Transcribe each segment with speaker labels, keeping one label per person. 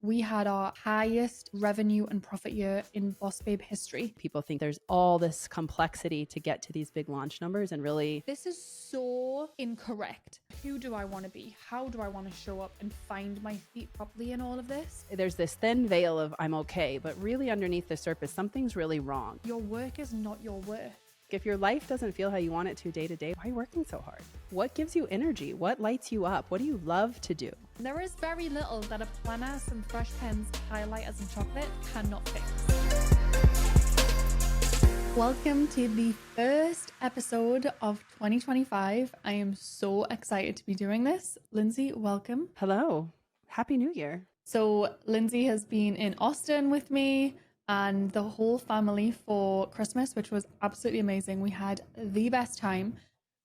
Speaker 1: we had our highest revenue and profit year in Bossbabe history.
Speaker 2: People think there's all this complexity to get to these big launch numbers, and really,
Speaker 1: This is so incorrect. Who do I want to be? How do I want to show up and find my feet properly in all of this?
Speaker 2: there's this thin veil of I'm okay, but really underneath the surface, something's really wrong.
Speaker 1: Your work is not your worth.
Speaker 2: If your life doesn't feel how you want it to day to day, why are you working so hard? What gives you energy? What lights you up? What do you love to do?
Speaker 1: There is very little that a planner, some fresh pens, highlighters, and chocolate cannot fix. Welcome to the first episode of 2025. I am so excited to be doing this. Lindsay, welcome.
Speaker 2: Hello. Happy New Year.
Speaker 1: So Lindsay has been in Austin with me and the whole family for Christmas, which was absolutely amazing. We had the best time.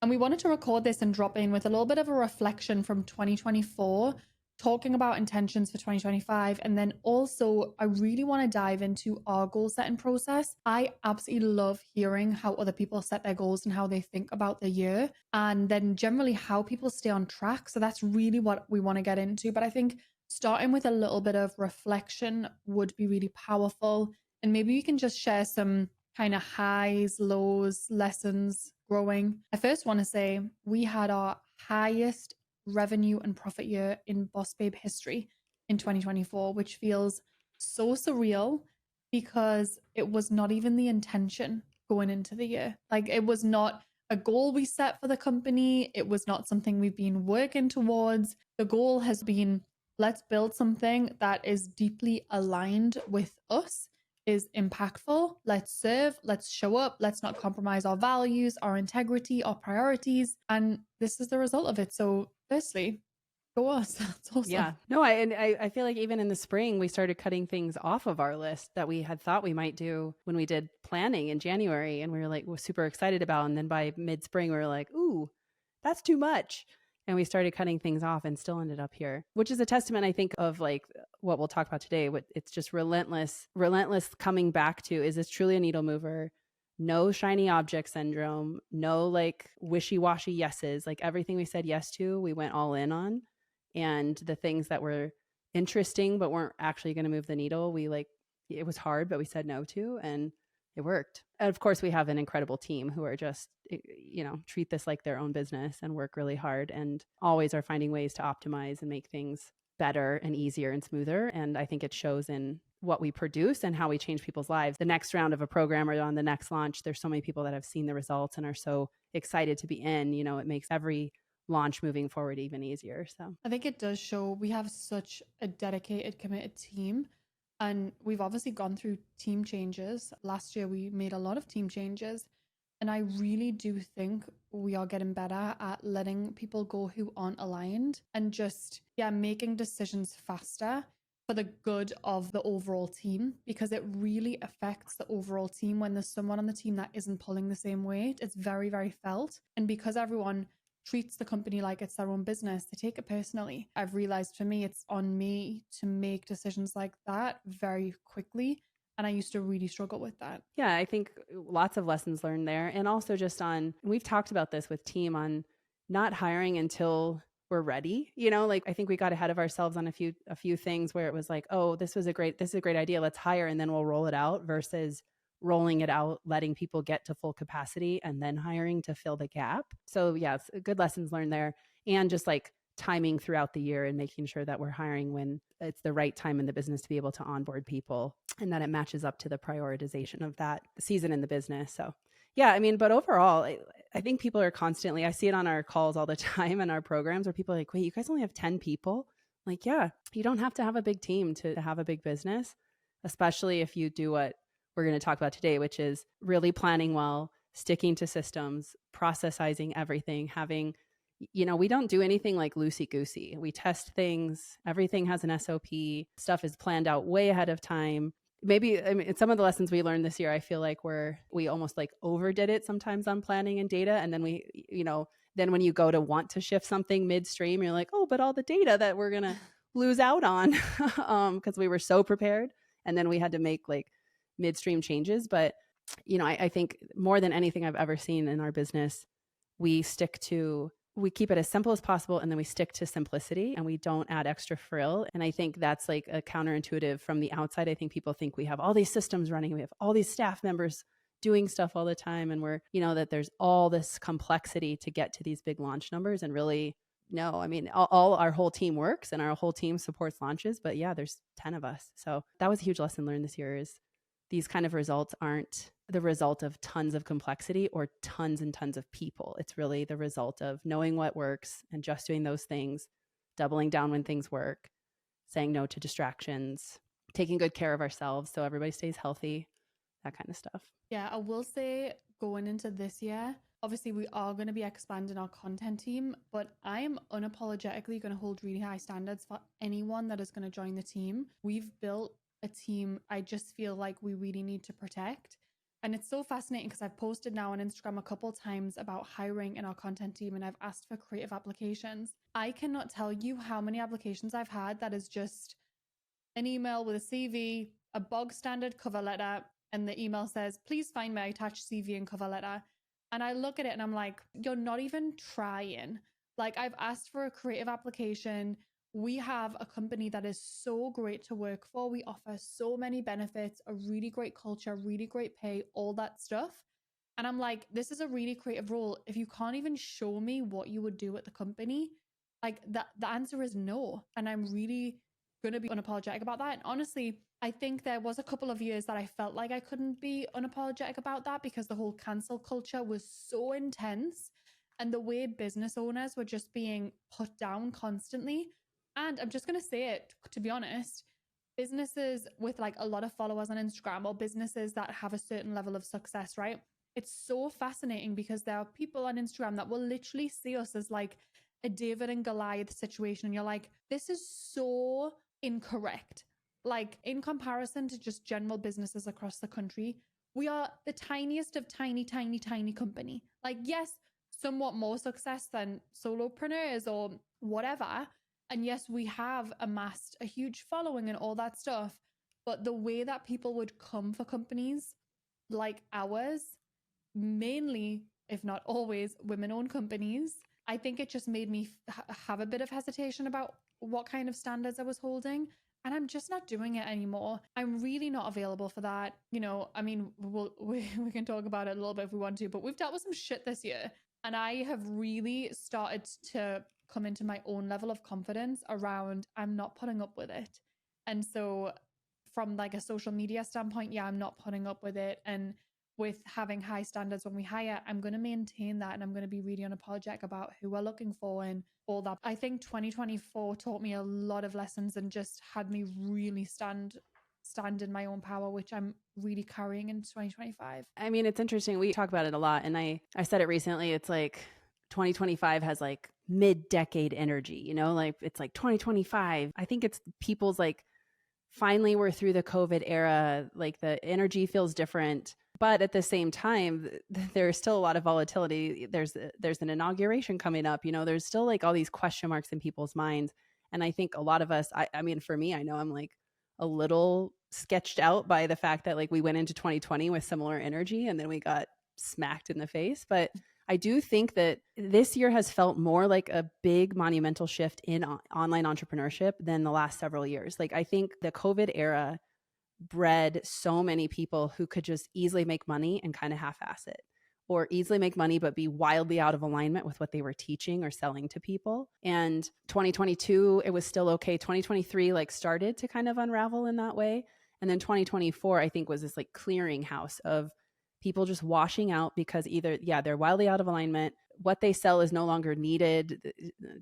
Speaker 1: And we wanted to record this and drop in with a little bit of a reflection from 2024, talking about intentions for 2025. And then also, I really want to dive into our goal setting process. I absolutely love hearing how other people set their goals and how they think about the year, and then generally how people stay on track. So that's really what we want to get into. But I think starting with a little bit of reflection would be really powerful. And maybe you can just share some kind of highs, lows, lessons growing. I first want to say we had our highest revenue and profit year in Bossbabe history in 2024, which feels so surreal because it was not even the intention going into the year. Like, it was not a goal we set for the company. It was not something we've been working towards. The goal has been, let's build something that is deeply aligned with us, is impactful. Let's serve, let's show up, let's not compromise our values, our integrity, our priorities. And this is the result of it. So firstly, go us. That's awesome.
Speaker 2: Yeah. No, I feel like even in the spring, we started cutting things off of our list that we had thought we might do when we did planning in January. And we were like, we're super excited about. And then by mid-spring, we were like, ooh, that's too much. And we started cutting things off and still ended up here, which is a testament, I think, of like what we'll talk about today. It's just relentless coming back to, is this truly a needle mover? No shiny object syndrome, no like wishy-washy yeses. Like everything we said yes to, we went all in on. And the things that were interesting but weren't actually going to move the needle, it was hard, but we said no to, and it worked. And of course, we have an incredible team who are just, treat this like their own business and work really hard and always are finding ways to optimize and make things better and easier and smoother. And I think it shows in what we produce and how we change people's lives. The next round of a program or on the next launch, there's so many people that have seen the results and are so excited to be in. It makes every launch moving forward even easier. So
Speaker 1: I think it does show we have such a dedicated, committed team. And we've obviously gone through team changes. Last year, we made a lot of team changes. And I really do think we are getting better at letting people go who aren't aligned and just, making decisions faster for the good of the overall team, because it really affects the overall team when there's someone on the team that isn't pulling the same weight. It's very, very felt. And because everyone treats the company like it's their own business, they take it personally. I've realized for me, it's on me to make decisions like that very quickly. And I used to really struggle with that.
Speaker 2: Yeah, I think lots of lessons learned there. And also just we've talked about this with team on not hiring until we're ready. I think we got ahead of ourselves on a few things where it was like, oh, this is a great idea. Let's hire and then we'll roll it out, versus rolling it out, letting people get to full capacity and then hiring to fill the gap. So yeah, it's good lessons learned there. And just like timing throughout the year and making sure that we're hiring when it's the right time in the business to be able to onboard people, and that it matches up to the prioritization of that season in the business. So yeah, but overall, I think people are constantly, I see it on our calls all the time and our programs where people are like, wait, you guys only have 10 people? Like, yeah, you don't have to have a big team to have a big business, especially if you do what we're going to talk about today, which is really planning well, sticking to systems, processizing everything, having, we don't do anything like loosey-goosey. We test things. Everything has an SOP. Stuff is planned out way ahead of time. Maybe, some of the lessons we learned this year, I feel like we almost like overdid it sometimes on planning and data. And then then when you go to want to shift something midstream, you're like, oh, but all the data that we're going to lose out on because we were so prepared. And then we had to make like midstream changes. But, I think more than anything I've ever seen in our business, we stick to we keep it as simple as possible, and then we stick to simplicity and we don't add extra frill. And I think that's like a counterintuitive from the outside. I think people think we have all these systems running, we have all these staff members doing stuff all the time, and we're, that there's all this complexity to get to these big launch numbers. And really, no, I mean, all our whole team works and our whole team supports launches, but yeah, there's 10 of us. So that was a huge lesson learned this year, is these kind of results aren't the result of tons of complexity or tons and tons of people. It's really the result of knowing what works and just doing those things, doubling down when things work, saying no to distractions, taking good care of ourselves so everybody stays healthy, that kind of stuff.
Speaker 1: Yeah, I will say going into this year, obviously we are going to be expanding our content team, but I am unapologetically going to hold really high standards for anyone that is going to join the team. We've built a team I just feel like we really need to protect. And it's so fascinating because I've posted now on Instagram a couple times about hiring in our content team, and I've asked for creative applications. I cannot tell you how many applications I've had that is just an email with a CV, a bog standard cover letter, and the email says, please find my attached CV and cover letter. And I look at it and I'm like, you're not even trying. Like, I've asked for a creative application. We have a company that is so great to work for. We offer so many benefits, a really great culture, really great pay, all that stuff. And I'm like, this is a really creative role. If you can't even show me what you would do at the company, like that, the answer is no. And I'm really going to be unapologetic about that. And honestly, I think there was a couple of years that I felt like I couldn't be unapologetic about that because the whole cancel culture was so intense and the way business owners were just being put down constantly. And I'm just going to say it, to be honest, businesses with like a lot of followers on Instagram or businesses that have a certain level of success, right? It's so fascinating because there are people on Instagram that will literally see us as like a David and Goliath situation. And you're like, this is so incorrect. Like, in comparison to just general businesses across the country, we are the tiniest of tiny, tiny, tiny company. Like, yes, somewhat more success than solopreneurs or whatever. And yes, we have amassed a huge following and all that stuff. But the way that people would come for companies like ours, mainly, if not always, women-owned companies, I think it just made me have a bit of hesitation about what kind of standards I was holding. And I'm just not doing it anymore. I'm really not available for that. I mean, we can talk about it a little bit if we want to, but we've dealt with some shit this year. And I have really started to come into my own level of confidence around I'm not putting up with it. And so from like a social media standpoint, yeah, I'm not putting up with it. And with having high standards when we hire, I'm going to maintain that, and I'm going to be really unapologetic about who we're looking for and all that. I think 2024 taught me a lot of lessons and just had me really stand in my own power, which I'm really carrying into 2025.
Speaker 2: I mean, it's interesting. We talk about it a lot, and I said it recently. It's like 2025 has like mid-decade energy, like it's like 2025. I think it's people's like, finally we're through the COVID era, like the energy feels different. But at the same time, there's still a lot of volatility. There's an inauguration coming up. There's still like all these question marks in people's minds. And I think a lot of us, I mean, for me, I know I'm like a little sketched out by the fact that like we went into 2020 with similar energy and then we got smacked in the face. But I do think that this year has felt more like a big monumental shift in online entrepreneurship than the last several years. Like, I think the COVID era bred so many people who could just easily make money and kind of half-ass it, or easily make money but be wildly out of alignment with what they were teaching or selling to people. And 2022, it was still okay. 2023 like started to kind of unravel in that way. And then 2024, I think, was this like clearinghouse of people just washing out because either, yeah, they're wildly out of alignment. What they sell is no longer needed.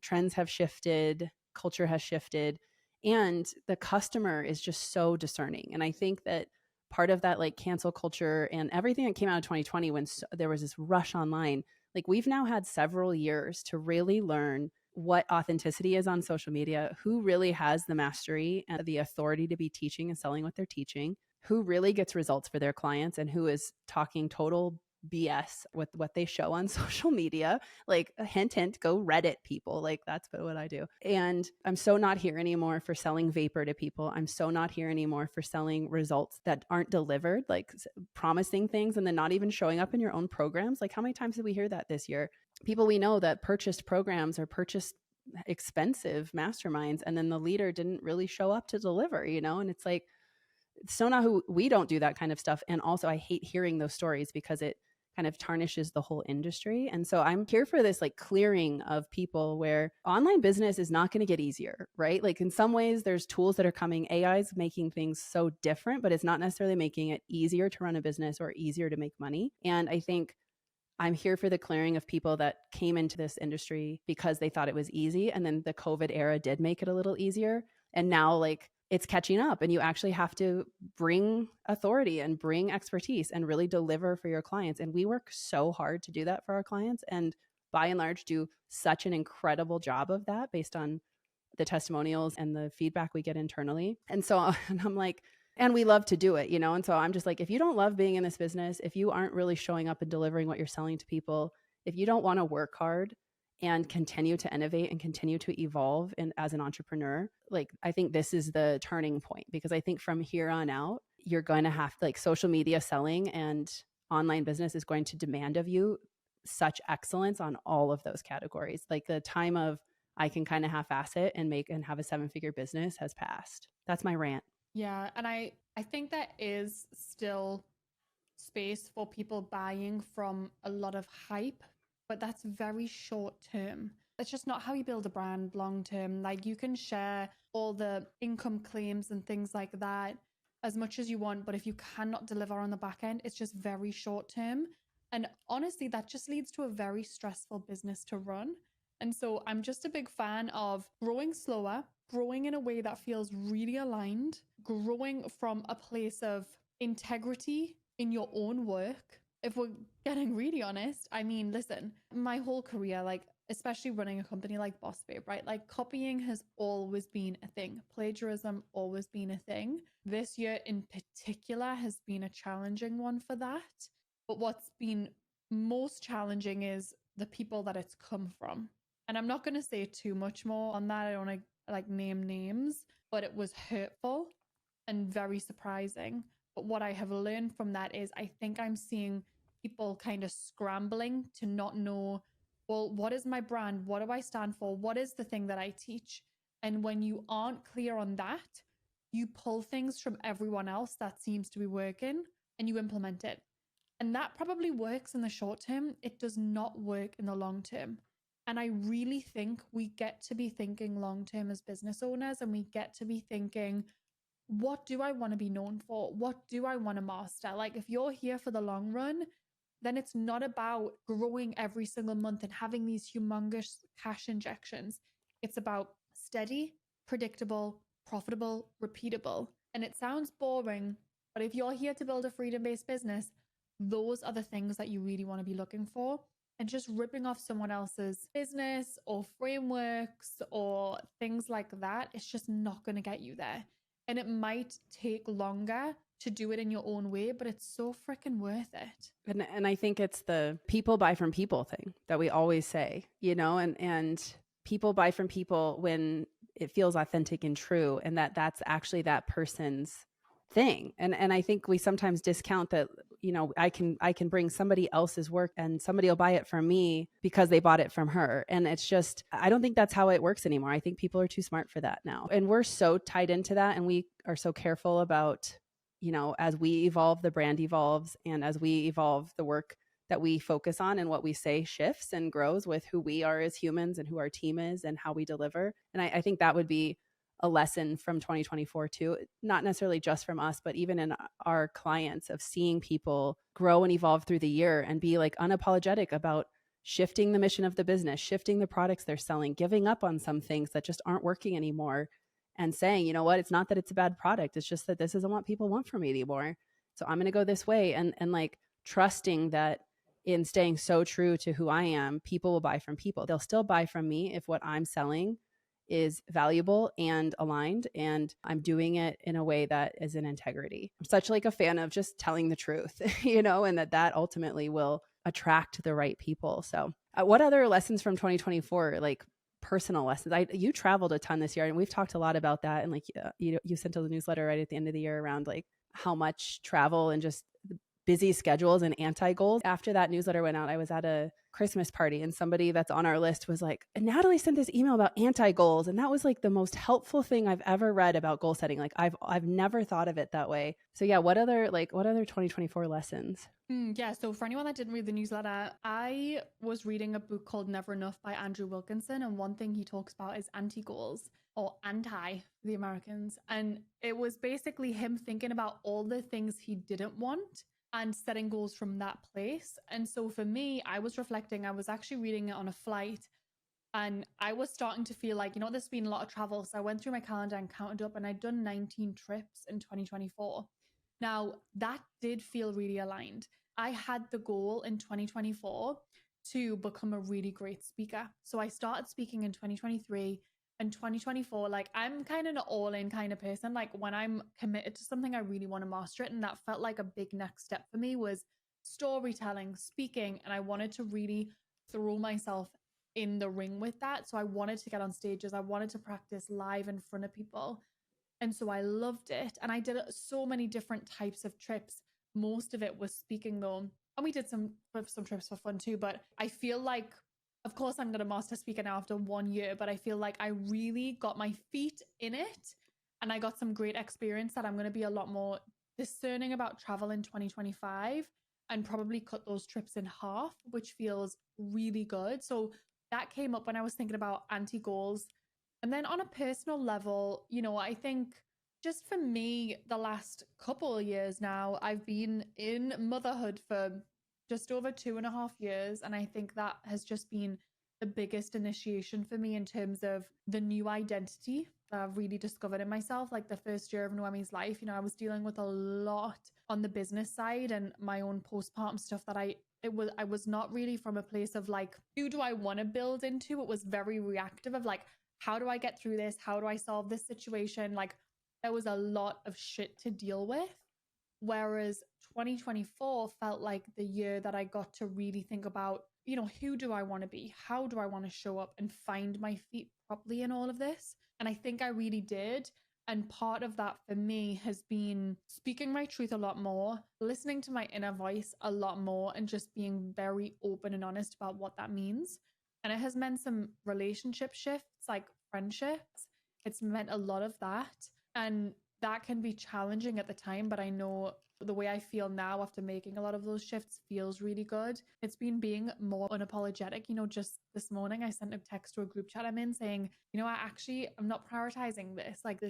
Speaker 2: Trends have shifted. Culture has shifted. And the customer is just so discerning. And I think that part of that like cancel culture and everything that came out of 2020 when there was this rush online, like we've now had several years to really learn what authenticity is on social media, who really has the mastery and the authority to be teaching and selling what they're teaching, who really gets results for their clients, and who is talking total BS with what they show on social media. Like, a hint, hint, go Reddit, people. Like, that's what I do. And I'm so not here anymore for selling vapor to people. I'm so not here anymore for selling results that aren't delivered, like promising things and then not even showing up in your own programs. Like, how many times did we hear that this year? People we know that purchased programs or purchased expensive masterminds, and then the leader didn't really show up to deliver, and it's like, so not who we don't do that kind of stuff. And also I hate hearing those stories because it kind of tarnishes the whole industry. And so I'm here for this like clearing of people where online business is not going to get easier, right? Like, in some ways there's tools that are coming, AI is making things so different, but it's not necessarily making it easier to run a business or easier to make money. And I think I'm here for the clearing of people that came into this industry because they thought it was easy. And then the COVID era did make it a little easier. And now, like, it's catching up, and you actually have to bring authority and bring expertise and really deliver for your clients. And we work so hard to do that for our clients, and by and large do such an incredible job of that based on the testimonials and the feedback we get internally. And so, and I'm like, and we love to do it, And so I'm just like, if you don't love being in this business, if you aren't really showing up and delivering what you're selling to people, if you don't want to work hard and continue to innovate and continue to evolve as an entrepreneur, like, I think this is the turning point, because I think from here on out, you're going to have, like, social media selling and online business is going to demand of you such excellence on all of those categories. Like, the time of I can kind of half-ass it and have a 7-figure business has passed. That's my rant.
Speaker 1: Yeah, and I think there is still space for people buying from a lot of hype, but that's very short term. It's just not how you build a brand long term. Like, you can share all the income claims and things like that as much as you want, but if you cannot deliver on the back end, it's just very short term. And honestly, that just leads to a very stressful business to run. And so I'm just a big fan of growing slower, growing in a way that feels really aligned, growing from a place of integrity in your own work. If we're getting really honest, I mean, listen, my whole career, like, especially running a company like Bossbabe, right? Like, copying has always been a thing. Plagiarism always been a thing. This year in particular has been a challenging one for that. But what's been most challenging is the people that it's come from. And I'm not going to say too much more on that. I don't want to like name names, but it was hurtful and very surprising. But what I have learned from that is I think I'm seeing people kind of scrambling to not know, well, what is my brand? What do I stand for? What is the thing that I teach? And when you aren't clear on that, you pull things from everyone else that seems to be working and you implement it. And that probably works in the short term. It does not work in the long term. And I really think we get to be thinking long term as business owners, and we get to be thinking, what do I want to be known for? What do I want to master? Like, if you're here for the long run, then it's not about growing every single month and having these humongous cash injections. It's about steady, predictable, profitable, repeatable. And it sounds boring, but if you're here to build a freedom-based business, those are the things that you really want to be looking for. And just ripping off someone else's business or frameworks or things like that, it's just not going to get you there. And it might take longer to do it in your own way, but it's so freaking worth it.
Speaker 2: And I think it's the people buy from people thing that we always say, and people buy from people when it feels authentic and true, and that's actually that person's thing. And I think we sometimes discount that, I can bring somebody else's work and somebody will buy it from me because they bought it from her. And it's just, I don't think that's how it works anymore. I think people are too smart for that now. And we're so tied into that, and we are so careful about, as we evolve, the brand evolves, and as we evolve, the work that we focus on and what we say shifts and grows with who we are as humans and who our team is and how we deliver. And I think that would be a lesson from 2024 too, not necessarily just from us, but even in our clients, of seeing people grow and evolve through the year and be like unapologetic about shifting the mission of the business, shifting the products they're selling, giving up on some things that just aren't working anymore, and saying, you know what, it's not that it's a bad product. It's just that this isn't what people want from me anymore. So I'm going to go this way. And like trusting that in staying so true to who I am, people will buy from people. They'll still buy from me if what I'm selling is valuable and aligned, and I'm doing it in a way that is in integrity. I'm such like a fan of just telling the truth, and that ultimately will attract the right people. So what other lessons from 2024, like personal lessons? You traveled a ton this year, and we've talked a lot about that. And like, you sent a newsletter right at the end of the year around like how much travel and just busy schedules and anti-goals. After that newsletter went out, I was at a Christmas party, and somebody that's on our list was like, Natalie sent this email about anti-goals. And that was like the most helpful thing I've ever read about goal setting. Like I've never thought of it that way. So yeah, what other 2024 lessons?
Speaker 1: Yeah, so for anyone that didn't read the newsletter, I was reading a book called Never Enough by Andrew Wilkinson. And one thing he talks about is anti-goals, or anti for the Americans. And it was basically him thinking about all the things he didn't want and setting goals from that place. And so for me, I was reflecting, I was actually reading it on a flight, and I was starting to feel like, there's been a lot of travel. So I went through my calendar and counted up, and I'd done 19 trips in 2024. Now, that did feel really aligned. I had the goal in 2024 to become a really great speaker. So I started speaking in 2023 and 2024. Like, I'm kind of an all-in kind of person. Like, when I'm committed to something, I really want to master it. And that felt like a big next step for me was storytelling, speaking. And I wanted to really throw myself in the ring with that. So I wanted to get on stages. I wanted to practice live in front of people. And so I loved it. And I did so many different types of trips. Most of it was speaking though. And we did some trips for fun too. But I feel like, of course, I'm going to master speaker now after 1 year, but I feel like I really got my feet in it. And I got some great experience that I'm going to be a lot more discerning about travel in 2025 and probably cut those trips in half, which feels really good. So that came up when I was thinking about anti-goals. And then on a personal level, I think just for me, the last couple of years now, I've been in motherhood for just over 2.5 years. And I think that has just been the biggest initiation for me in terms of the new identity that I've really discovered in myself. Like the first year of Noemi's life, I was dealing with a lot on the business side and my own postpartum stuff that I was not really from a place of like, who do I want to build into? It was very reactive of like, how do I get through this? How do I solve this situation? Like, there was a lot of shit to deal with. Whereas 2024 felt like the year that I got to really think about, who do I want to be? How do I want to show up and find my feet properly in all of this? And I think I really did. And part of that for me has been speaking my truth a lot more, listening to my inner voice a lot more, and just being very open and honest about what that means. And it has meant some relationship shifts, like friendships. It's meant a lot of that. And that can be challenging at the time, but I know the way I feel now after making a lot of those shifts feels really good. It's been being more unapologetic. Just this morning I sent a text to a group chat I'm in saying, I'm not prioritizing this. Like,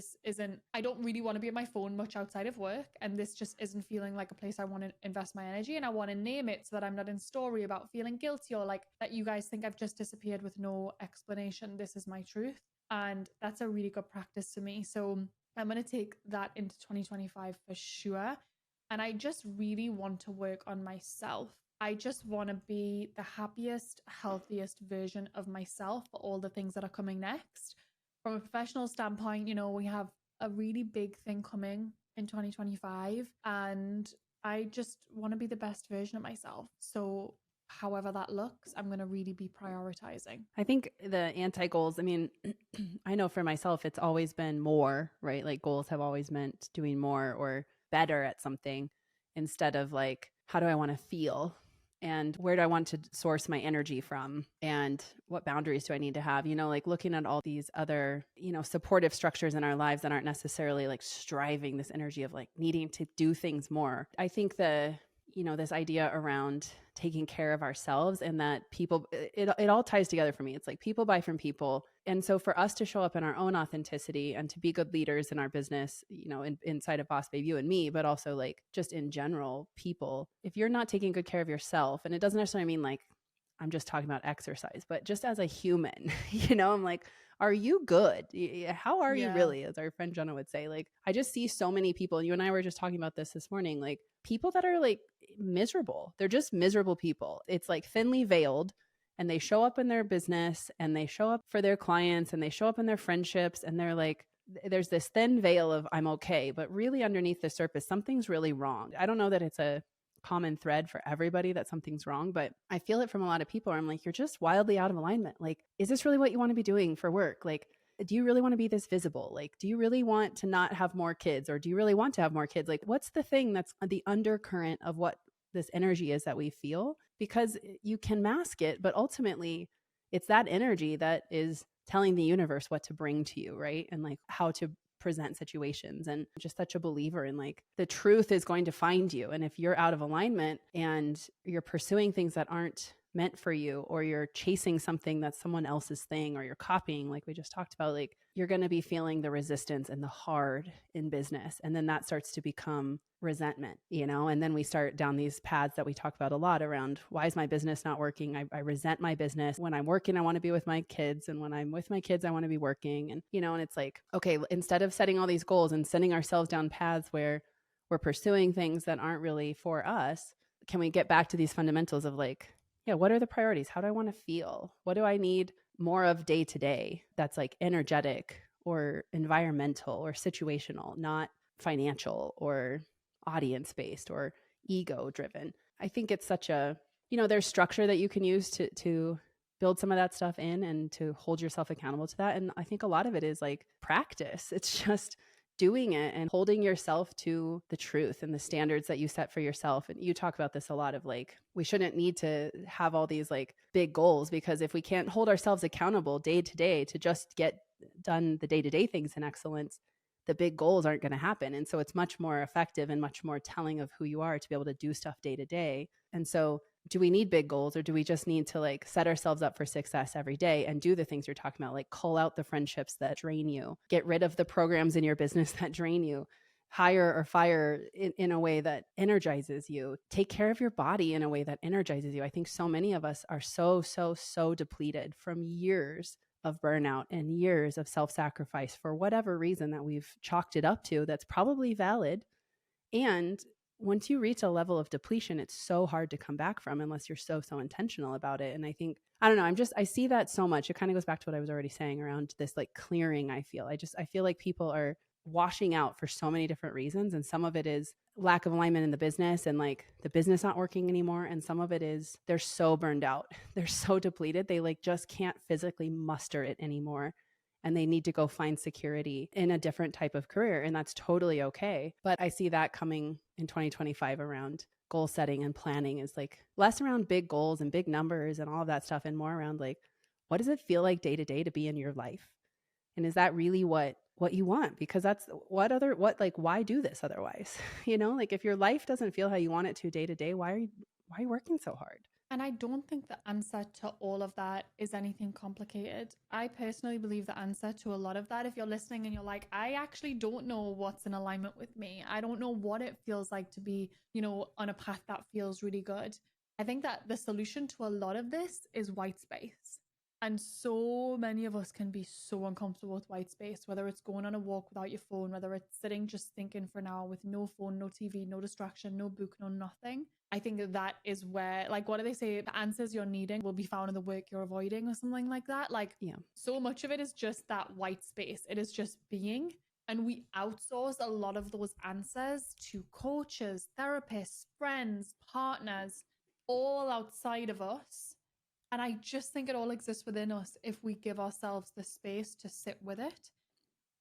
Speaker 1: I don't really want to be on my phone much outside of work. And this just isn't feeling like a place I want to invest my energy. And I want to name it so that I'm not in story about feeling guilty or like that you guys think I've just disappeared with no explanation. This is my truth. And that's a really good practice to me. So I'm going to take that into 2025 for sure. And I just really want to work on myself. I just want to be the happiest, healthiest version of myself for all the things that are coming next. From a professional standpoint, we have a really big thing coming in 2025. And I just want to be the best version of myself. So however that looks, I'm going to really be prioritizing.
Speaker 2: I think the anti-goals, I know for myself, it's always been more, right? Like goals have always meant doing more or better at something instead of like, how do I want to feel? And where do I want to source my energy from? And what boundaries do I need to have? Like looking at all these other, supportive structures in our lives that aren't necessarily like striving this energy of like needing to do things more. I think this idea around taking care of ourselves and that people, it all ties together for me. It's like people buy from people. And so for us to show up in our own authenticity and to be good leaders in our business, inside of Bossbabe, you and me, but also like just in general, people, if you're not taking good care of yourself, and it doesn't necessarily mean like, I'm just talking about exercise, but just as a human, I'm like, are you good? How are you really? As our friend Jenna would say, like, I just see so many people, and you and I were just talking about this morning, like people that are like miserable. They're just miserable people. It's like thinly veiled. and they show up in their business and they show up for their clients and they show up in their friendships, and they're like, there's this thin veil of I'm okay, but really underneath the surface, something's really wrong. I don't know that it's a common thread for everybody that something's wrong, but I feel it from a lot of people where I'm like, you're just wildly out of alignment. Like, is this really what you want to be doing for work? Like, do you really want to be this visible? Like, do you really want to not have more kids, or do you really want to have more kids? Like, what's the thing that's the undercurrent of what this energy is that we feel? Because you can mask it, but ultimately it's that energy that is telling the universe what to bring to you, right? And like how to present situations. And just such a believer in like the truth is going to find you. And if you're out of alignment and you're pursuing things that aren't meant for you, or you're chasing something that's someone else's thing, or you're copying, like we just talked about, like you're going to be feeling the resistance and the hard in business. And then that starts to become resentment, and then we start down these paths that we talk about a lot around, why is my business not working? I resent my business. When I'm working, I want to be with my kids. And when I'm with my kids, I want to be working. And, and it's like, okay, instead of setting all these goals and sending ourselves down paths where we're pursuing things that aren't really for us, can we get back to these fundamentals of like, yeah, what are the priorities? How do I want to feel? What do I need more of day to day that's like energetic or environmental or situational, not financial or audience based or ego driven? I think it's such a, there's structure that you can use to build some of that stuff in and to hold yourself accountable to that. And I think a lot of it is like practice. It's just doing it and holding yourself to the truth and the standards that you set for yourself. And you talk about this a lot of like, we shouldn't need to have all these like big goals, because if we can't hold ourselves accountable day to day to just get done the day-to-day things in excellence, the big goals aren't going to happen. And so it's much more effective and much more telling of who you are to be able to do stuff day to day. And so do we need big goals, or do we just need to like set ourselves up for success every day and do the things you're talking about, like cull out the friendships that drain you, get rid of the programs in your business that drain you, hire or fire in a way that energizes you, take care of your body in a way that energizes you. I think so many of us are so depleted from years of burnout and years of self-sacrifice for whatever reason that we've chalked it up to, that's probably valid. And once you reach a level of depletion, it's so hard to come back from unless you're so intentional about it. And I think, I don't know, I see that so much. It kind of goes back to what I was already saying around this like clearing. I feel like people are washing out for so many different reasons. And some of it is lack of alignment in the business and like the business not working anymore. And some of it is they're so burned out. They're so depleted. They like just can't physically muster it anymore. And they need to go find security in a different type of career. And that's totally okay. But I see that coming in 2025 around goal setting and planning, is like less around big goals and big numbers and all of that stuff, and more around like, what does it feel like day to day to be in your life? And is that really what you want? Because that's why do this otherwise? Like if your life doesn't feel how you want it to day to day, why are you working so hard?
Speaker 1: And I don't think the answer to all of that is anything complicated. I personally believe the answer to a lot of that, if you're listening and you're like, I actually don't know what's in alignment with me, I don't know what it feels like to be, on a path that feels really good. I think that the solution to a lot of this is white space. And so many of us can be so uncomfortable with white space, whether it's going on a walk without your phone, whether it's sitting just thinking for an hour with no phone, no TV, no distraction, no book, no nothing. I think that is where, like, what do they say? The answers you're needing will be found in the work you're avoiding, or something like that. Like, yeah. So much of it is just that white space. It is just being. And we outsource a lot of those answers to coaches, therapists, friends, partners, all outside of us. And I just think it all exists within us if we give ourselves the space to sit with it.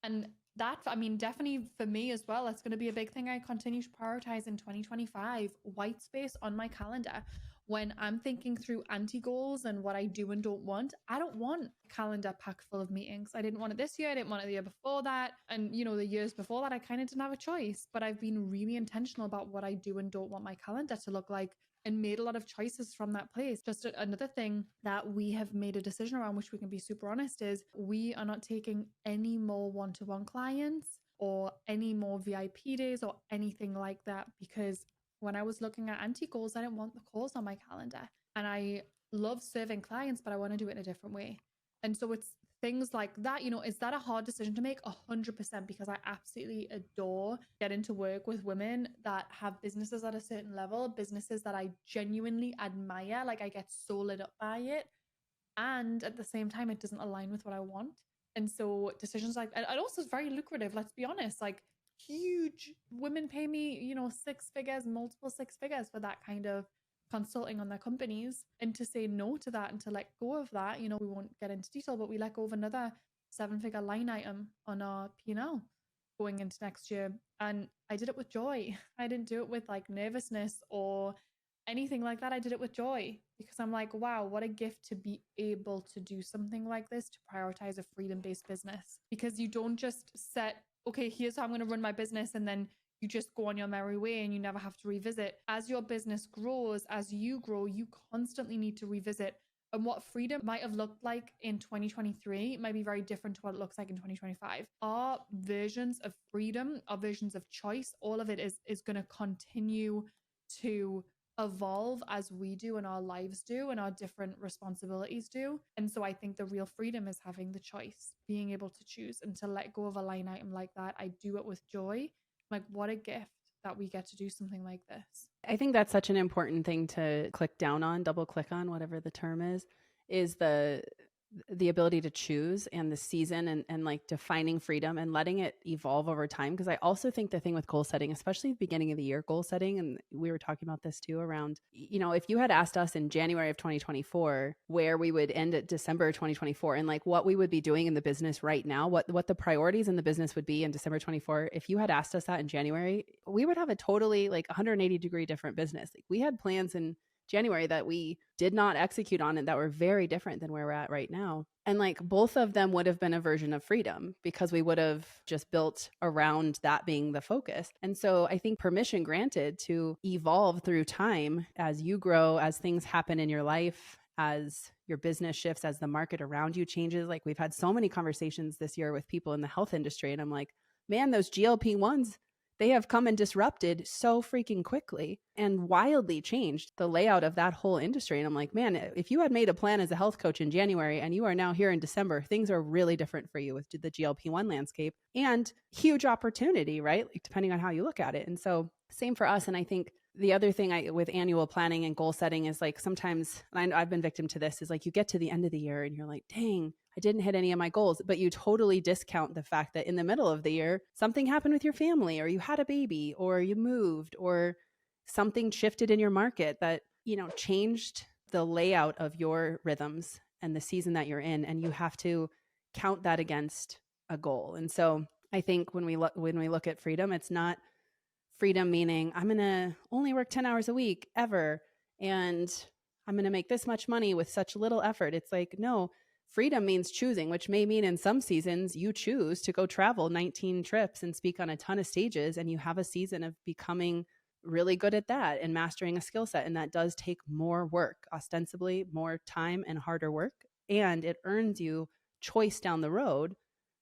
Speaker 1: And that, I mean, definitely for me as well, that's going to be a big thing I continue to prioritize in 2025, white space on my calendar. When I'm thinking through anti-goals and what I do and don't want, I don't want a calendar packed full of meetings. I didn't want it this year. I didn't want it the year before that. And, the years before that, I kind of didn't have a choice. But I've been really intentional about what I do and don't want my calendar to look like, and made a lot of choices from that place. Just another thing that we have made a decision around, which we can be super honest, is we are not taking any more one-to-one clients or any more VIP days or anything like that, because when I was looking at anti-goals, I didn't want the calls on my calendar. And I love serving clients, but I want to do it in a different way. And so it's things like that. Is that a hard decision to make? 100%, because I absolutely adore getting to work with women that have businesses at a certain level, businesses that I genuinely admire. Like, I get so lit up by it. And at the same time, it doesn't align with what I want. And so decisions like, and also it's very lucrative, let's be honest, like huge women pay me, you know, six figures, multiple six figures for that kind of consulting on their companies. And to say no to that and to let go of that, you know, we won't get into detail, but we let go of another seven-figure line item on our P&L going into next year. And I did it with joy. I didn't do it with like nervousness or anything like that. I did it with joy because I'm like, wow, what a gift to be able to do something like this, to prioritize a freedom-based business. Because you don't just set, okay, here's how I'm going to run my business, and then you just go on your merry way and you never have to revisit. As your business grows, as you grow, you constantly need to revisit. And what freedom might have looked like in 2023 might be very different to what it looks like in 2025. Our versions of freedom, our versions of choice, all of it is going to continue to evolve as we do and our lives do and our different responsibilities do. And so I think the real freedom is having the choice, being able to choose and to let go of a line item like that. I do it with joy. Like, what a gift that we get to do something like this.
Speaker 2: I think that's such an important thing to click down on, double click on, whatever the term is the ability to choose and the season and like defining freedom and letting it evolve over time. Because I also think the thing with goal setting, especially the beginning of the year goal setting, and we were talking about this too around, you know, if you had asked us in January of 2024 where we would end at December 2024 and like what we would be doing in the business right now, what the priorities in the business would be in December 24, if you had asked us that in January, we would have a totally like 180-degree different business. Like we had plans in January that we did not execute on and that were very different than where we're at right now. And like both of them would have been a version of freedom because we would have just built around that being the focus. And so I think permission granted to evolve through time as you grow, as things happen in your life, as your business shifts, as the market around you changes. Like we've had so many conversations this year with people in the health industry. And I'm like, man, those GLP-1s, they have come and disrupted so freaking quickly and wildly changed the layout of that whole industry. And I'm like, man, if you had made a plan as a health coach in January and you are now here in December, things are really different for you with the GLP-1 landscape and huge opportunity, right? Like, depending on how you look at it. And so same for us. And I think the other thing with annual planning and goal setting is like sometimes, and I've been victim to this, is like you get to the end of the year and you're like, dang, I didn't hit any of my goals, but you totally discount the fact that in the middle of the year, something happened with your family or you had a baby or you moved or something shifted in your market that, you know, changed the layout of your rhythms and the season that you're in. And you have to count that against a goal. And so I think when we look at freedom, it's not freedom meaning I'm going to only work 10 hours a week ever. And I'm going to make this much money with such little effort. It's like, no, freedom means choosing, which may mean in some seasons you choose to go travel 19 trips and speak on a ton of stages. And you have a season of becoming really good at that and mastering a skill set. And that does take more work, ostensibly more time and harder work. And it earns you choice down the road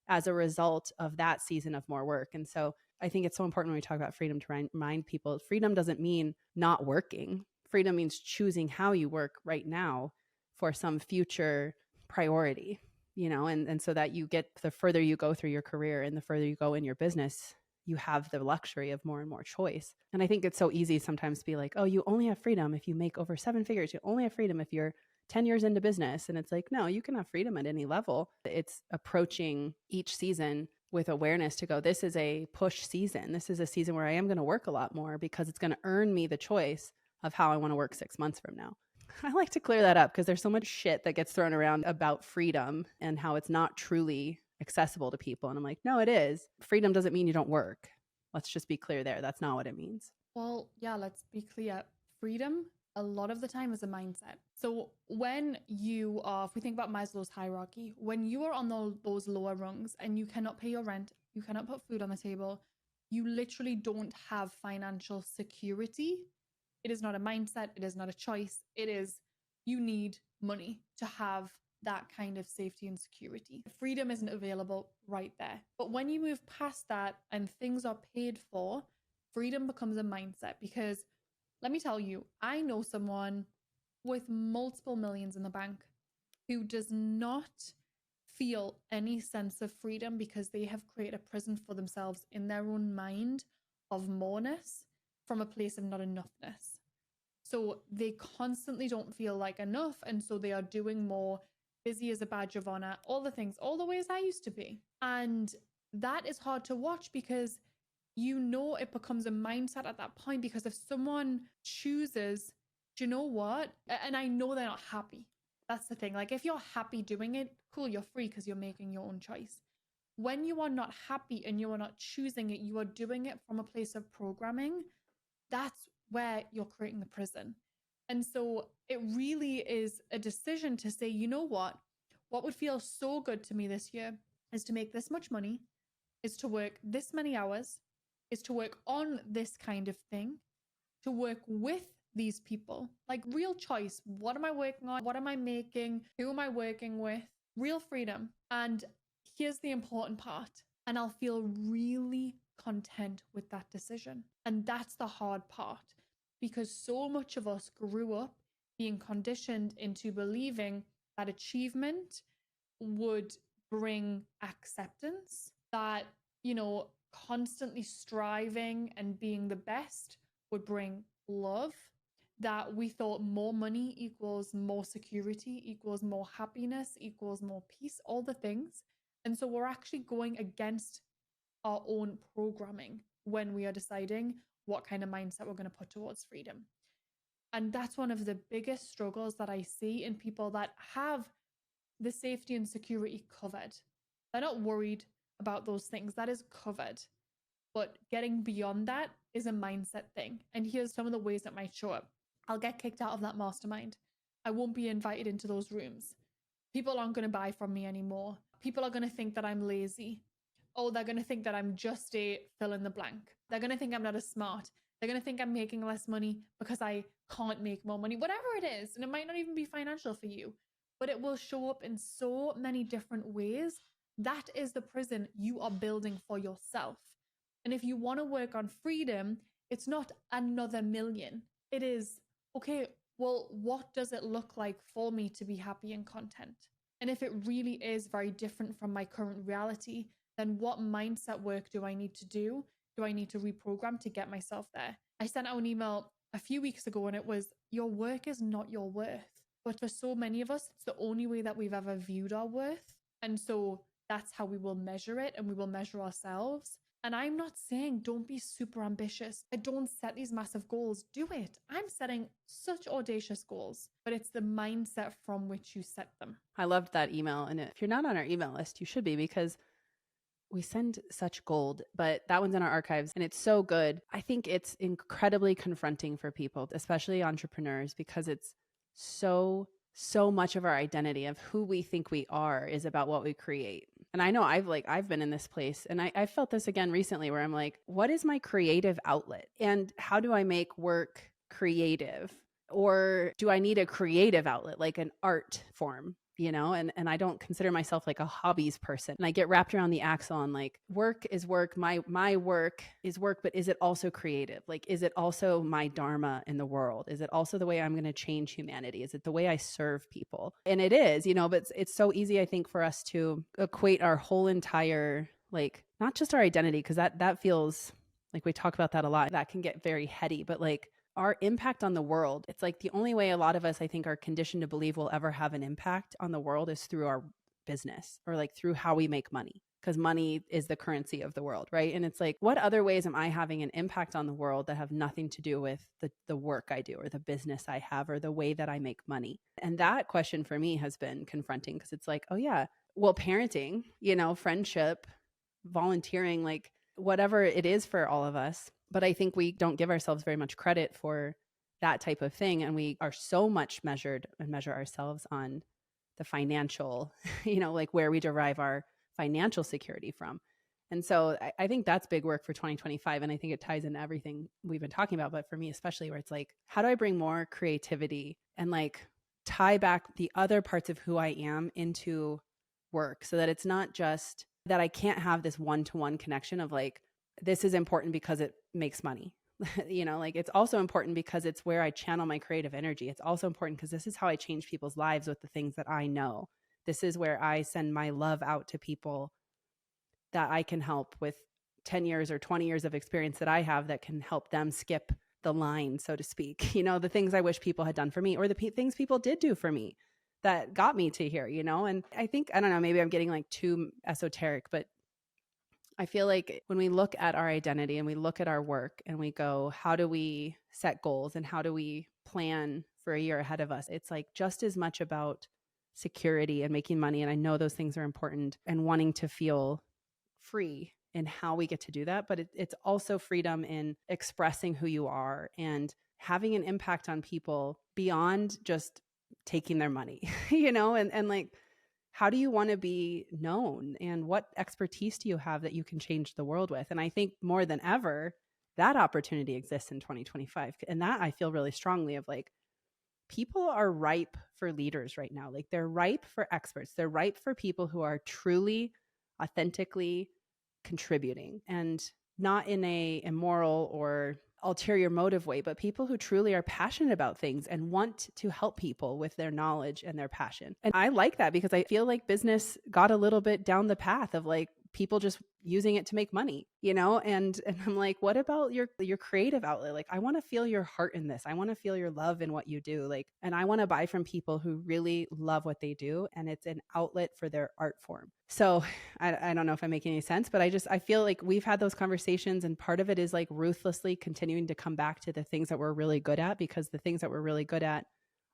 Speaker 2: as a result of that season of more work. And so I think it's so important when we talk about freedom to remind people, freedom doesn't mean not working. Freedom means choosing how you work right now for some future priority, you know, and so that you get, the further you go through your career and the further you go in your business, you have the luxury of more and more choice. And I think it's so easy sometimes to be like, oh, you only have freedom if you make over 7 figures. You only have freedom if you're 10 years into business. And it's like, no, you can have freedom at any level. It's approaching each season with awareness to go, this is a push season. This is a season where I am going to work a lot more because it's going to earn me the choice of how I want to work 6 months from now. I like to clear that up because there's so much shit that gets thrown around about freedom and how it's not truly accessible to people. And I'm like, no, it is. Freedom doesn't mean you don't work. Let's just be clear there. That's not what it means.
Speaker 1: Well, yeah, let's be clear. Freedom a lot of the time is a mindset. So when you are, if we think about Maslow's hierarchy, when you are on those lower rungs and you cannot pay your rent, you cannot put food on the table, you literally don't have financial security. It is not a mindset. It is not a choice. It is, you need money to have that kind of safety and security. Freedom isn't available right there. But when you move past that and things are paid for, freedom becomes a mindset. Because let me tell you, I know someone with multiple millions in the bank who does not feel any sense of freedom because they have created a prison for themselves in their own mind of moreness from a place of not enoughness. So they constantly don't feel like enough. And so they are doing more busy as a badge of honor, all the things, all the ways I used to be. And that is hard to watch because it becomes a mindset at that point. Because if someone chooses, do you know what? And I know they're not happy. That's the thing. Like, if you're happy doing it, cool, you're free because you're making your own choice. When you are not happy and you are not choosing it, you are doing it from a place of programming. That's where you're creating the prison. And so it really is a decision to say, you know what would feel so good to me this year is to make this much money, is to work this many hours, is to work on this kind of thing, to work with these people, like real choice. What am I working on? What am I making? Who am I working with? Real freedom. And here's the important part. And I'll feel really content with that decision. And that's the hard part, because so much of us grew up being conditioned into believing that achievement would bring acceptance, that, constantly striving and being the best would bring love, that we thought more money equals more security, equals more happiness, equals more peace, all the things. And so we're actually going against our own programming when we are deciding what kind of mindset we're going to put towards freedom. And that's one of the biggest struggles that I see in people that have the safety and security covered. They're not worried about those things. That is covered. But getting beyond that is a mindset thing. And here's some of the ways that might show up. I'll get kicked out of that mastermind. I won't be invited into those rooms. People aren't going to buy from me anymore. People are going to think that I'm lazy. Oh, they're going to think that I'm just a fill in the blank. They're going to think I'm not as smart. They're going to think I'm making less money because I can't make more money, whatever it is. And it might not even be financial for you, but it will show up in so many different ways. That is the prison you are building for yourself. And if you want to work on freedom, it's not another million. It is, okay, well, what does it look like for me to be happy and content? And if it really is very different from my current reality, then what mindset work do I need to do? Do I need to reprogram to get myself there? I sent out an email a few weeks ago and it was, your work is not your worth. But for so many of us, it's the only way that we've ever viewed our worth. And so that's how we will measure it, and we will measure ourselves. And I'm not saying don't be super ambitious. I don't set these massive goals. Do it. I'm setting such audacious goals, but it's the mindset from which you set them.
Speaker 2: I loved that email. And if you're not on our email list, you should be, because we send such gold, but that one's in our archives and it's so good. I think it's incredibly confronting for people, especially entrepreneurs, because it's so much of our identity of who we think we are is about what we create. And I know I've been in this place, and I felt this again recently where I'm like, what is my creative outlet? And how do I make work creative? Or do I need a creative outlet, like an art form? And I don't consider myself like a hobbies person. And I get wrapped around the axle on like, work is work. My work is work, but is it also creative? Like, is it also my dharma in the world? Is it also the way I'm going to change humanity? Is it the way I serve people? And it is, but it's so easy, I think, for us to equate our whole entire, like, not just our identity, because that feels like we talk about that a lot. That can get very heady, but like, our impact on the world. It's like the only way a lot of us, I think, are conditioned to believe we'll ever have an impact on the world is through our business, or like through how we make money, because money is the currency of the world, right? And it's like, what other ways am I having an impact on the world that have nothing to do with the work I do, or the business I have, or the way that I make money? And that question for me has been confronting, because it's like, oh yeah, well, parenting, friendship, volunteering, like whatever it is for all of us. But I think we don't give ourselves very much credit for that type of thing. And we are so much measure ourselves on the financial, like where we derive our financial security from. And so I think that's big work for 2025. And I think it ties into everything we've been talking about. But for me, especially, where it's like, how do I bring more creativity and like tie back the other parts of who I am into work, so that it's not just that I can't have this one-to-one connection of like, this is important because it makes money. Like, it's also important because it's where I channel my creative energy. It's also important because this is how I change people's lives with the things that I know. This is where I send my love out to people that I can help with 10 years or 20 years of experience that I have, that can help them skip the line, so to speak. The things I wish people had done for me, or the things people did do for me. that got me to here, you know? And I think, I don't know, maybe I'm getting like too esoteric, but I feel like when we look at our identity and we look at our work and we go, how do we set goals and how do we plan for a year ahead of us? It's like just as much about security and making money. And I know those things are important and wanting to feel free in how we get to do that. But it's also freedom in expressing who you are and having an impact on people beyond just taking their money, you know, and like, how do you want to be known and what expertise do you have that you can change the world with? And I think more than ever, that opportunity exists in 2025. And that I feel really strongly of like, people are ripe for leaders right now. Like they're ripe for experts. They're ripe for people who are truly, authentically contributing and not in a immoral or ulterior motive way, but people who truly are passionate about things and want to help people with their knowledge and their passion. And I like that because I feel like business got a little bit down the path of like people just using it to make money, you know? And I'm like, what about your creative outlet? Like, I want to feel your heart in this. I want to feel your love in what you do. Like, and I want to buy from people who really love what they do and it's an outlet for their art form. So I don't know if I'm making any sense, but I feel like we've had those conversations and part of it is like ruthlessly continuing to come back to the things that we're really good at, because the things that we're really good at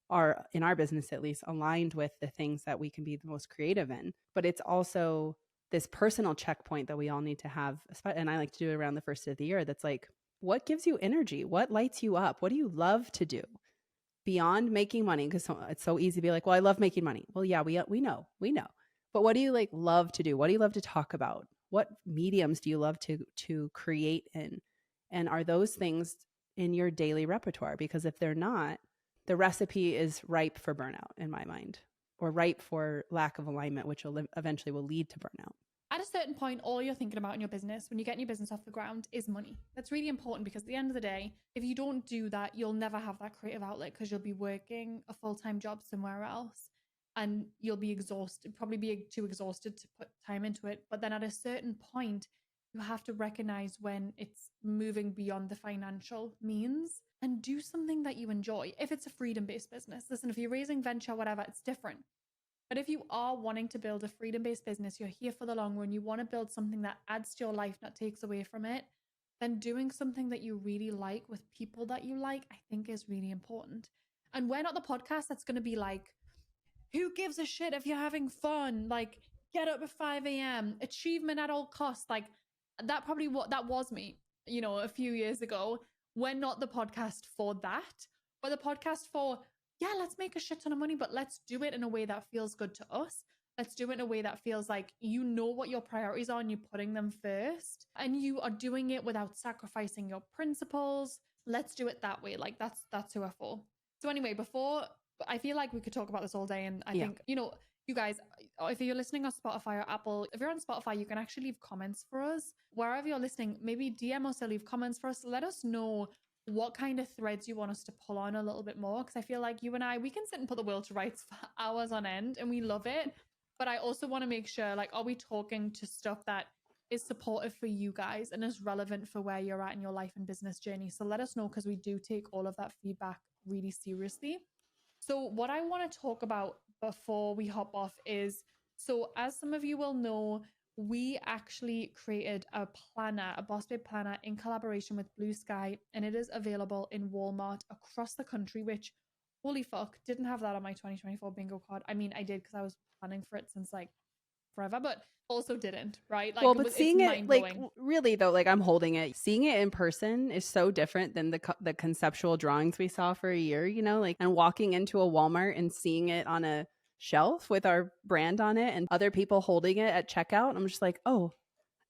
Speaker 2: are, in our business at least, aligned with the things that we can be the most creative in. But it's also this personal checkpoint that we all need to have. And I like to do it around the first of the year. That's like, what gives you energy? What lights you up? What do you love to do beyond making money? Because it's so easy to be like, well, I love making money. Well, yeah, we know. But what do you like love to do? What do you love to talk about? What mediums do you love to create in? And are those things in your daily repertoire? Because if they're not, the recipe is ripe for burnout in my mind, or ripe for lack of alignment, which will eventually will lead to burnout.
Speaker 1: At a certain point, all you're thinking about in your business when you're getting your business off the ground is money. That's really important because at the end of the day, if you don't do that, you'll never have that creative outlet because you'll be working a full-time job somewhere else and you'll be exhausted, probably be too exhausted to put time into it. But then at a certain point, you have to recognize when it's moving beyond the financial means and do something that you enjoy. If it's a freedom-based business, listen, if you're raising venture, whatever, it's different. But if you are wanting to build a freedom-based business, you're here for the long run, you want to build something that adds to your life, not takes away from it, then doing something that you really like with people that you like, I think is really important. And we're not the podcast that's going to be like, who gives a shit if you're having fun? Like, get up at 5 a.m., achievement at all costs. Like, that probably that was me, you know, a few years ago. We're not the podcast for that, but the podcast for, yeah, let's make a shit ton of money, but let's do it in a way that feels good to us. Let's do it in a way that feels like you know what your priorities are and you're putting them first and you are doing it without sacrificing your principles. Let's do it that way. Like that's who we're for. So anyway, before, I feel like we could talk about this all day, and I think, you know, you guys, if you're listening on Spotify or Apple, if you're on Spotify, you can actually leave comments for us. Wherever you're listening, maybe DM us or leave comments for us. Let us know what kind of threads you want us to pull on a little bit more, because I feel like you and I, we can sit and put the world to rights for hours on end and we love it. But I also want to make sure, like, are we talking to stuff that is supportive for you guys and is relevant for where you're at in your life and business journey? So let us know, because we do take all of that feedback really seriously. So what I want to talk about before we hop off is, so as some of you will know, we actually created a planner, a Bossbabe Planner in collaboration with Blue Sky, and it is available in Walmart across the country, which, holy fuck, didn't have that on my 2024 bingo card. I mean, I did because I was planning for it since like forever, but also didn't, right? Like,
Speaker 2: well, but seeing
Speaker 1: it's
Speaker 2: it, like,
Speaker 1: mind-blowing.
Speaker 2: really though, like I'm holding it, seeing it in person is so different than the conceptual drawings we saw for a year, you know, like, and walking into a Walmart and seeing it on a shelf with our brand on it and other people holding it at checkout. I'm just like, oh,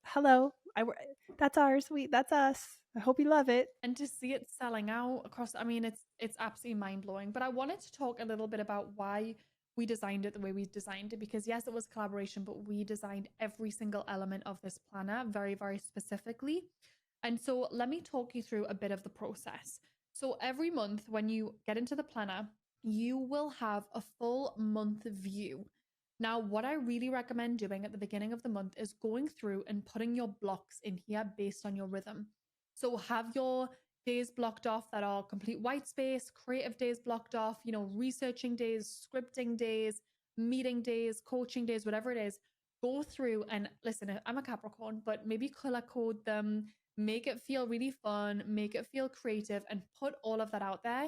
Speaker 2: hello, that's ours. That's us. I hope you love it.
Speaker 1: And to see it selling out across, I mean, it's absolutely mind-blowing. But I wanted to talk a little bit about why we designed it the way we designed it, because yes, it was collaboration, but we designed every single element of this planner very, very specifically. And so let me talk you through a bit of the process. So every month when you get into the planner, you will have a full month view. Now, what I really recommend doing at the beginning of the month is going through and putting your blocks in here based on your rhythm. So have your days blocked off that are complete white space, creative days blocked off, researching days, scripting days, meeting days, coaching days, whatever it is. Go through and listen, I'm a Capricorn, but maybe color code them, make it feel really fun, make it feel creative, and put all of that out there.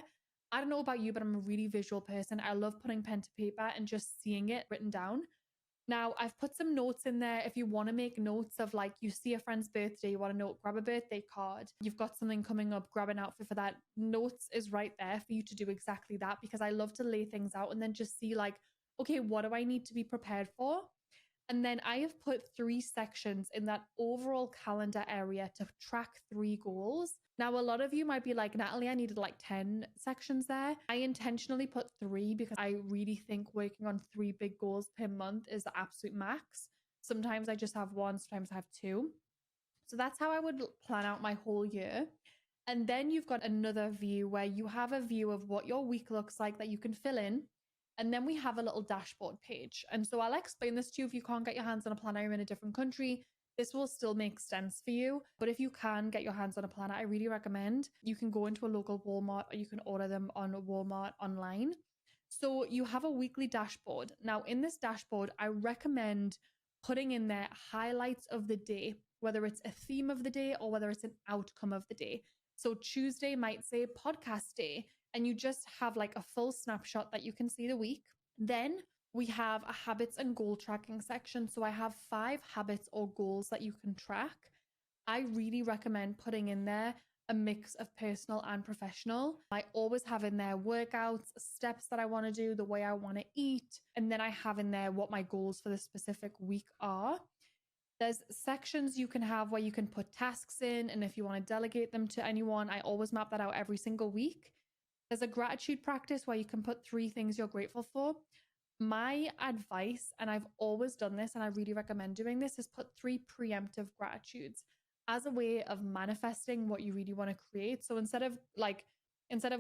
Speaker 1: I don't know about you, but I'm a really visual person. I love putting pen to paper and just seeing it written down. Now, I've put some notes in there if you want to make notes of, like, you see a friend's birthday, you want to note, grab a birthday card. You've got something coming up, grab an outfit for that. Notes is right there for you to do exactly that, because I love to lay things out and then just see, like, okay, what do I need to be prepared for? And then I have put 3 sections in that overall calendar area to track 3 goals. Now, a lot of you might be like, Natalie, I needed like 10 sections there. I intentionally put 3 because I really think working on 3 big goals per month is the absolute max. Sometimes I just have 1, sometimes I have 2. So that's how I would plan out my whole year. And then you've got another view where you have a view of what your week looks like that you can fill in. And then we have a little dashboard page. And so I'll explain this to you if you can't get your hands on a planner, you're in a different country. This will still make sense for you. But if you can get your hands on a planner, I really recommend you can go into a local Walmart or you can order them on Walmart online. So you have a weekly dashboard. Now, in this dashboard, I recommend putting in there highlights of the day, whether it's a theme of the day or whether it's an outcome of the day. So Tuesday might say podcast day, and you just have like a full snapshot that you can see the week. Then we have a habits and goal tracking section. So I have 5 habits or goals that you can track. I really recommend putting in there a mix of personal and professional. I always have in there workouts, steps that I want to do, the way I want to eat, and then I have in there what my goals for the specific week are. There's sections you can have where you can put tasks in, and if you want to delegate them to anyone, I always map that out every single week. There's a gratitude practice where you can put 3 things you're grateful for. My advice, and I've always done this and I really recommend doing this, is put 3 preemptive gratitudes as a way of manifesting what you really want to create. So instead of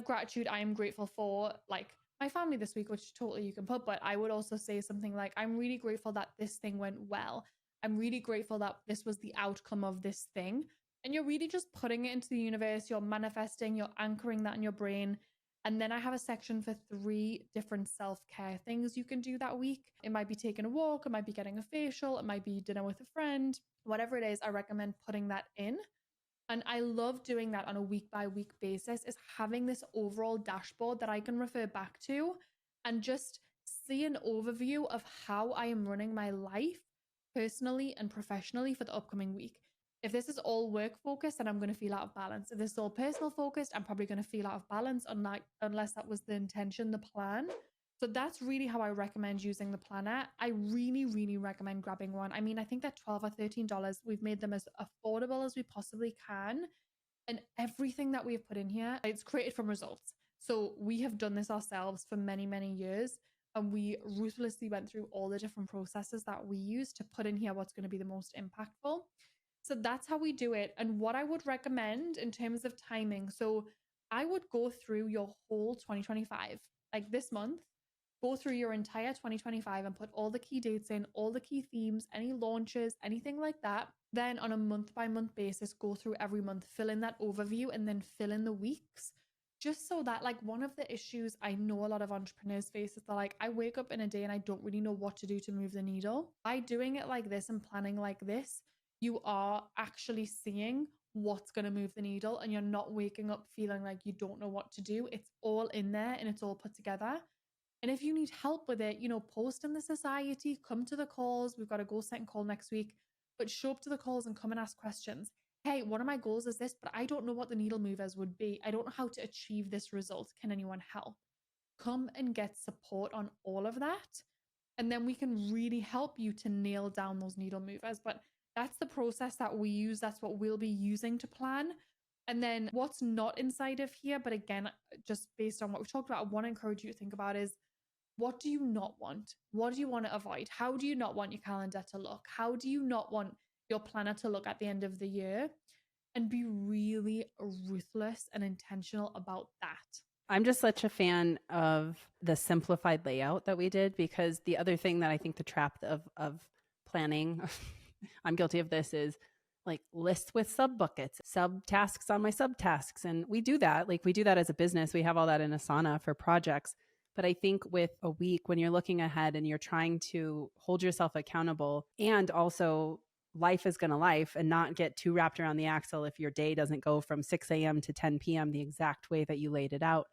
Speaker 1: gratitude, I am grateful for like my family this week, which totally you can put, but I would also say something like, I'm really grateful that this thing went well. I'm really grateful that this was the outcome of this thing. And you're really just putting it into the universe. You're manifesting, you're anchoring that in your brain. And then I have a section for 3 different self-care things you can do that week. It might be taking a walk, it might be getting a facial, it might be dinner with a friend, whatever it is, I recommend putting that in. And I love doing that on a week by week basis, is having this overall dashboard that I can refer back to and just see an overview of how I am running my life personally and professionally for the upcoming week. If this is all work focused, then I'm going to feel out of balance. If this is all personal focused, I'm probably going to feel out of balance, unless that was the intention, the plan. So that's really how I recommend using the planner. I really, really recommend grabbing one. I mean, I think that $12 or $13, we've made them as affordable as we possibly can. And everything that we've put in here, it's created from results. So we have done this ourselves for many, many years. And we ruthlessly went through all the different processes that we use to put in here what's going to be the most impactful. So that's how we do it. And what I would recommend in terms of timing, so I would go through your whole 2025, like this month, go through your entire 2025 and put all the key dates in, all the key themes, any launches, anything like that. Then on a month by month basis, go through every month, fill in that overview, and then fill in the weeks. Just so that, like, one of the issues I know a lot of entrepreneurs face is that, like, I wake up in a day and I don't really know what to do to move the needle. By doing it like this and planning like this, you are actually seeing what's going to move the needle, and you're not waking up feeling like you don't know what to do. It's all in there and it's all put together. And if you need help with it, post in the society, come to the calls. We've got a goal setting call next week, but show up to the calls and come and ask questions. Hey, one of my goals is this, but I don't know what the needle movers would be. I don't know how to achieve this result. Can anyone help? Come and get support on all of that. And then we can really help you to nail down those needle movers. But that's the process that we use. That's what we'll be using to plan. And then what's not inside of here, but again, just based on what we've talked about, I want to encourage you to think about is, what do you not want? What do you want to avoid? How do you not want your calendar to look? How do you not want your planner to look at the end of the year? And be really ruthless and intentional about that.
Speaker 2: I'm just such a fan of the simplified layout that we did, because the other thing that I think the trap of planning, I'm guilty of this, is like lists with sub buckets, sub tasks on my sub tasks. And we do that. Like we do that as a business. We have all that in Asana for projects. But I think with a week, when you're looking ahead and you're trying to hold yourself accountable, and also life is going to life, and not get too wrapped around the axle if your day doesn't go from 6 a.m. to 10 p.m. the exact way that you laid it out.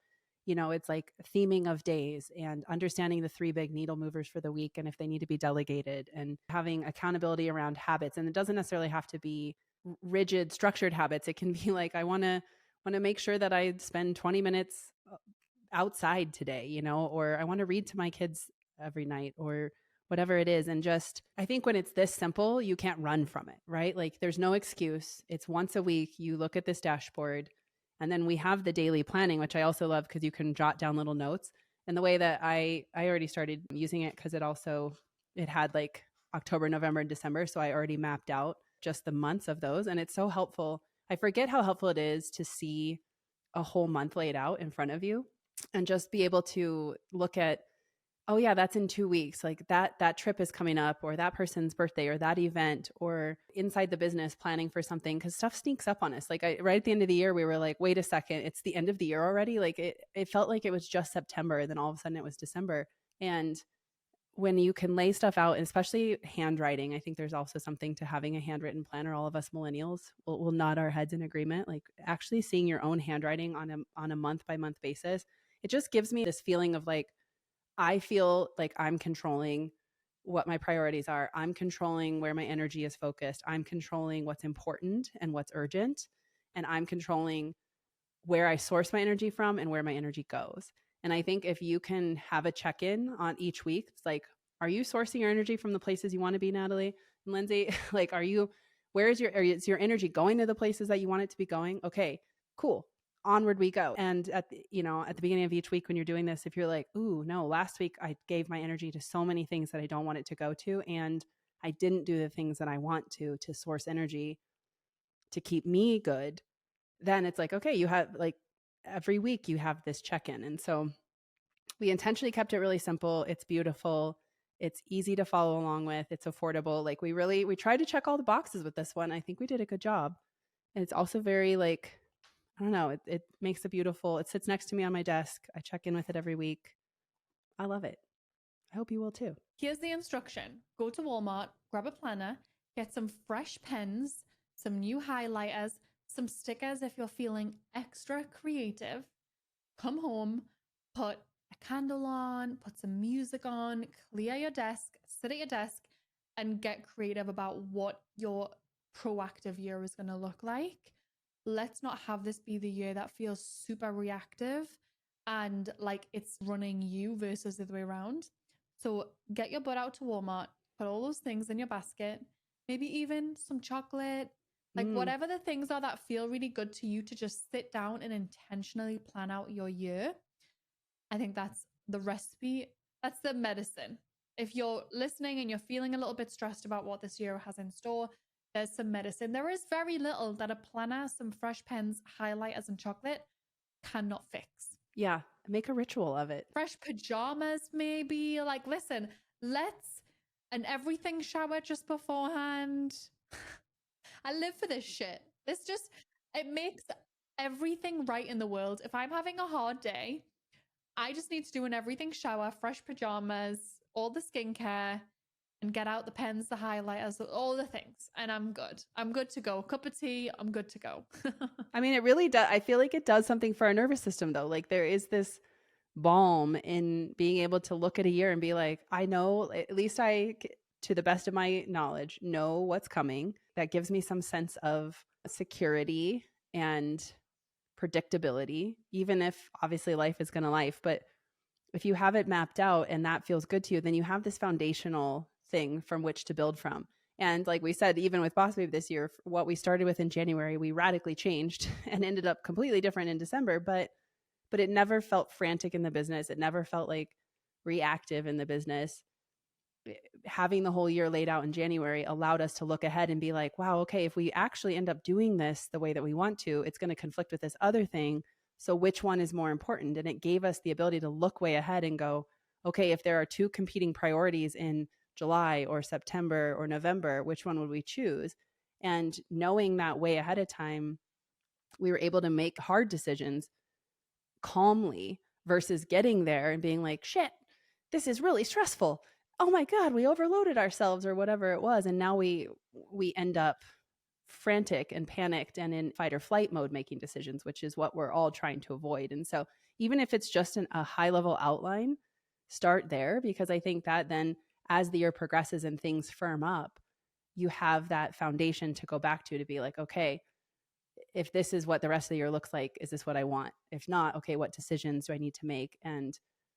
Speaker 2: It's like theming of days and understanding the 3 big needle movers for the week and if they need to be delegated, and having accountability around habits. And it doesn't necessarily have to be rigid, structured habits. It can be like, I want to make sure that I spend 20 minutes outside today, or I want to read to my kids every night, or whatever it is. And just, I think when it's this simple, you can't run from it, right? Like there's no excuse. It's once a week. You look at this dashboard. And then we have the daily planning, which I also love because you can jot down little notes. And the way that I already started using it, because it had like October, November, and December. So I already mapped out just the months of those. And it's so helpful. I forget how helpful it is to see a whole month laid out in front of you and just be able to look at, oh yeah, that's in 2 weeks. Like that trip is coming up, or that person's birthday, or that event, or inside the business planning for something, because stuff sneaks up on us. Like right at the end of the year, we were like, wait a second, it's the end of the year already. Like it felt like it was just September. Then all of a sudden it was December. And when you can lay stuff out, and especially handwriting, I think there's also something to having a handwritten planner. All of us millennials will nod our heads in agreement. Like actually seeing your own handwriting on a month by month basis, it just gives me this feeling of like, I feel like I'm controlling what my priorities are. I'm controlling where my energy is focused. I'm controlling what's important and what's urgent. And I'm controlling where I source my energy from and where my energy goes. And I think if you can have a check-in on each week, it's like, are you sourcing your energy from the places you want to be, Natalie and Lindsay? Like, is your energy going to the places that you want it to be going? Okay, cool. Onward we go. And at the beginning of each week when you're doing this, if you're like, ooh, no, last week I gave my energy to so many things that I don't want it to go to, and I didn't do the things that I want to source energy to keep me good, then it's like, okay, you have like every week you have this check-in. And so we intentionally kept it really simple. It's beautiful. It's easy to follow along with. It's affordable. Like we tried to check all the boxes with this one. I think we did a good job. And it's also very like, I don't know, it makes it beautiful. It sits next to me on my desk. I check in with it every week. I love it. I hope you will too.
Speaker 1: Here's the instruction. Go to Walmart, grab a planner, get some fresh pens, some new highlighters, some stickers if you're feeling extra creative. Come home, put a candle on, put some music on, clear your desk, sit at your desk, and get creative about what your proactive year is going to look like. Let's not have this be the year that feels super reactive and like it's running you versus the other way around. So get your butt out to Walmart, put all those things in your basket, maybe even some chocolate, like whatever the things are that feel really good to you, to just sit down and intentionally plan out your year. I think that's the recipe. That's the medicine. If you're listening and you're feeling a little bit stressed about what this year has in store, there's some medicine. There is very little that a planner, some fresh pens, highlighters, and chocolate cannot fix.
Speaker 2: Yeah, make a ritual of it.
Speaker 1: Fresh pajamas, maybe. Like, listen, an everything shower just beforehand. I live for this shit. It makes everything right in the world. If I'm having a hard day, I just need to do an everything shower, fresh pajamas, all the skincare, and get out the pens, the highlighters, all the things. And I'm good. I'm good to go. Cup of tea, I'm good to go.
Speaker 2: I mean, it really does. I feel like it does something for our nervous system, though. Like there is this balm in being able to look at a year and be like, I know, at least I, to the best of my knowledge, know what's coming. That gives me some sense of security and predictability, even if obviously life is going to life. But if you have it mapped out and that feels good to you, then you have this foundational thing from which to build from. And like we said, even with Bossbabe this year, what we started with in January, we radically changed and ended up completely different in December. But it never felt frantic in the business. It never felt like reactive in the business. Having the whole year laid out in January allowed us to look ahead and be like, wow, okay, if we actually end up doing this the way that we want to, it's going to conflict with this other thing. So which one is more important? And it gave us the ability to look way ahead and go, okay, if there are two competing priorities in July or September or November, which one would we choose? And knowing that way ahead of time, we were able to make hard decisions calmly versus getting there and being like, shit, this is really stressful. Oh my God, we overloaded ourselves or whatever it was. And now we end up frantic and panicked and in fight or flight mode making decisions, which is what we're all trying to avoid. And so even if it's just a high level outline, start there, because I think that then as the year progresses and things firm up, you have that foundation to go back to be like, okay, if this is what the rest of the year looks like, is this what I want? If not, okay, what decisions do I need to make? And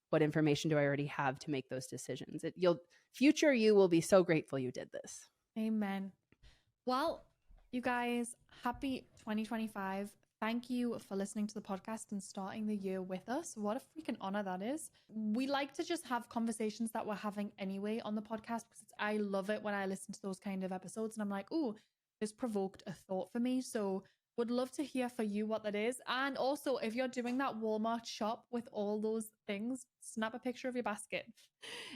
Speaker 2: what information do I already have to make those decisions? Future you will be so grateful you did this.
Speaker 1: Amen. Well, you guys, happy 2025. Thank you for listening to the podcast and starting the year with us. What a freaking honor that is. We like to just have conversations that we're having anyway on the podcast, because I love it when I listen to those kind of episodes and I'm like, oh, this provoked a thought for me. So would love to hear for you what that is. And also, if you're doing that Walmart shop with all those things, snap a picture of your basket.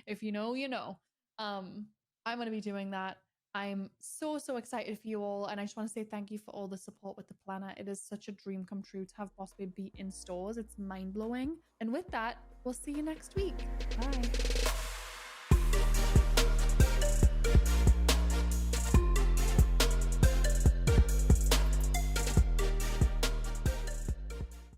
Speaker 1: If you know, you know. I'm going to be doing that. I'm so excited for you all, and I just want to say thank you for all the support with the planner. It is such a dream come true to have Bossbabe be in stores. It's mind-blowing. And with that, we'll see you next week. Bye.